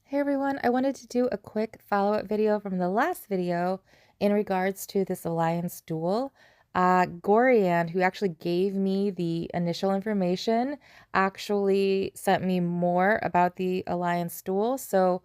Hey everyone, I wanted to do a quick follow-up video from the last video in regards to this Alliance Duel. Gorian, who actually gave me the initial information, actually sent me more about the Alliance Duel. So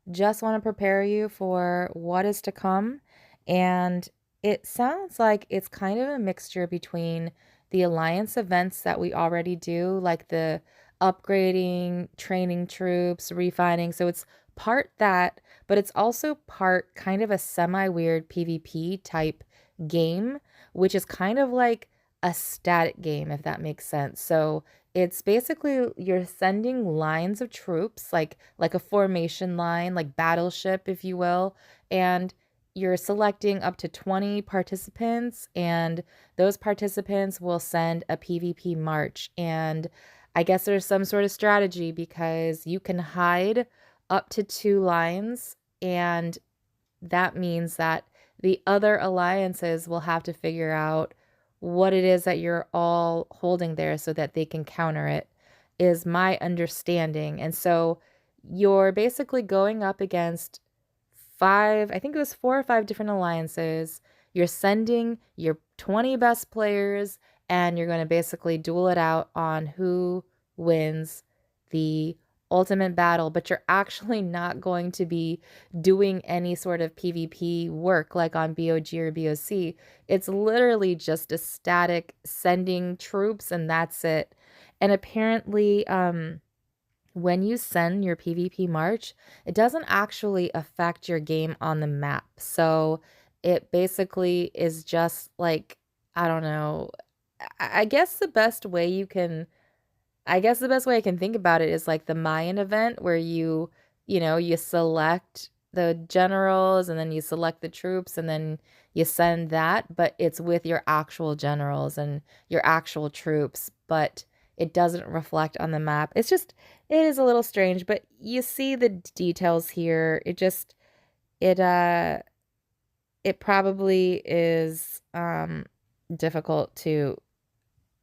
just want to prepare you for what is to come. And it sounds like it's kind of a mixture between the Alliance events that we already do, like the upgrading, training troops, refining. So it's part that, but it's also part kind of a semi-weird PvP type game, which is kind of like a static game, if that makes sense. So it's basically you're sending lines of troops, like a formation line, like battleship, if you will, and you're selecting up to 20 participants, and those participants will send a PvP march. And I guess there's some sort of strategy because you can hide up to 2 lines, and that means that the other alliances will have to figure out what it is that you're all holding there so that they can counter it, is my understanding. And so you're basically going up against five, I think it was 4 or 5 different alliances. You're sending your 20 best players, and you're going to basically duel it out on who wins the ultimate battle, but you're actually not going to be doing any sort of PvP work like on BOG or BOC. It's literally just a static sending troops, and that's it. And apparently, when you send your PvP march, it doesn't actually affect your game on the map. So it basically is just like, I don't know. I guess the best way you can I guess the best way I can think about it is like the Mayan event where you select the generals and then you select the troops and then you send that, but it's with your actual generals and your actual troops, but it doesn't reflect on the map. It is a little strange, but you see the details here. It, uh, it probably is, difficult to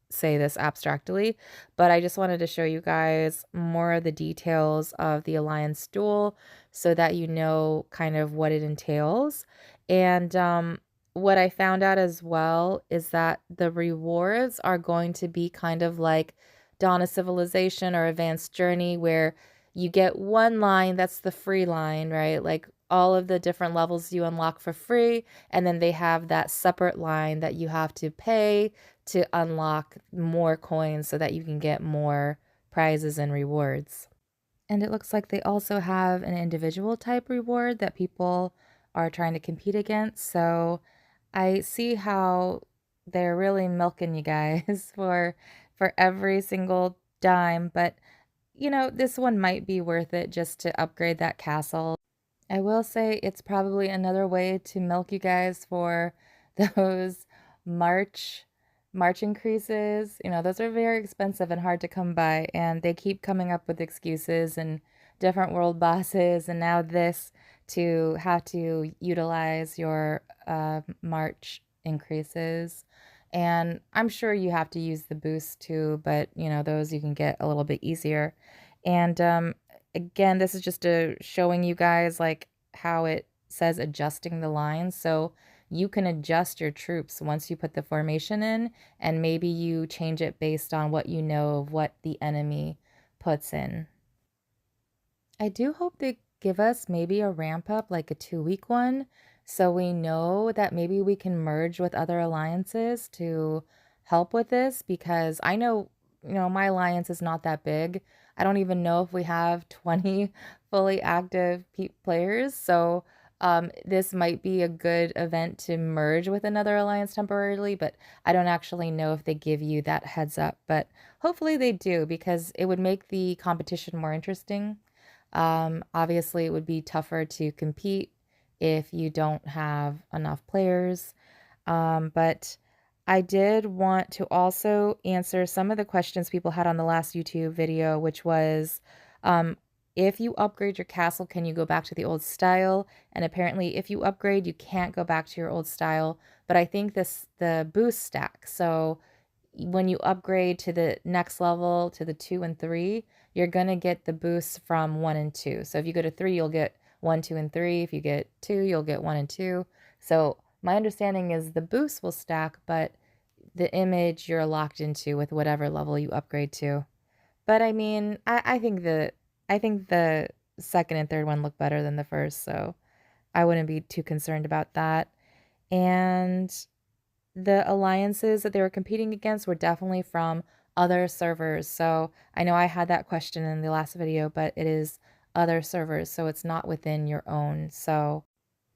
say this abstractly, but I just wanted to show you guys more of the details of the Alliance Duel so that you know kind of what it entails. And what I found out as well is that the rewards are going to be kind of like Dawn of Civilization or Advanced Journey, where you get one line that's the free line, right? Like all of the different levels you unlock for free, and then they have that separate line that you have to pay to unlock more coins so that you can get more prizes and rewards. And it looks like they also have an individual type reward that people are trying to compete against. So I see how they're really milking you guys for every single dime, but this one might be worth it just to upgrade that castle. I will say it's probably another way to milk you guys for those March March increases. Those are very expensive and hard to come by, and they keep coming up with excuses and different world bosses, and now this to have to utilize your March increases. And I'm sure you have to use the boost too, but those you can get a little bit easier. And again, this is just showing you guys like how it says adjusting the lines. So you can adjust your troops once you put the formation in, and maybe you change it based on what you know of what the enemy puts in. I do hope they give us maybe a ramp up, like a 2-week one, so we know that maybe we can merge with other alliances to help with this, because I know, my alliance is not that big. I don't even know if we have 20 fully active players, so this might be a good event to merge with another alliance temporarily, but I don't actually know if they give you that heads up. But hopefully they do, because it would make the competition more interesting. Obviously, it would be tougher to compete if you don't have enough players. But I did want to also answer some of the questions people had on the last YouTube video, which was, if you upgrade your castle, can you go back to the old style? And apparently, if you upgrade, you can't go back to your old style. But I think the boost stack. So when you upgrade to the next level, to the 2 and 3, you're going to get the boosts from 1 and 2. So if you go to 3, you'll get 1, 2, and 3. If you get 2, you'll get 1 and 2. So my understanding is the boosts will stack, but the image you're locked into with whatever level you upgrade to. But I mean, I think the second and third one look better than the first, so I wouldn't be too concerned about that. And the alliances that they were competing against were definitely from other servers. So I know I had that question in the last video, but it is other servers, so it's not within your own. So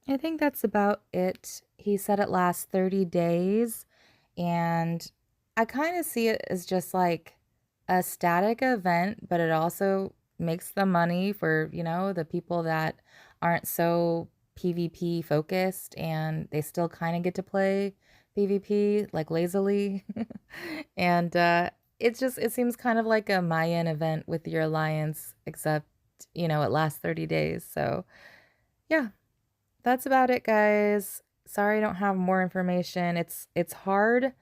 I think that's about it. He said it lasts 30 days, and I kind of see it as just like a static event, but it also makes the money for, the people that aren't so PvP focused and they still kind of get to play PvP like lazily. And it seems kind of like a Mayan event with your alliance, except, it lasts 30 days. So, yeah, that's about it, guys. Sorry I don't have more information. It's hard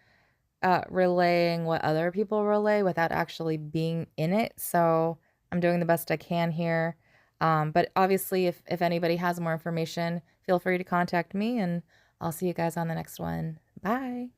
relaying what other people relay without actually being in it. So I'm doing the best I can here. But obviously, if anybody has more information, feel free to contact me, and I'll see you guys on the next one. Bye.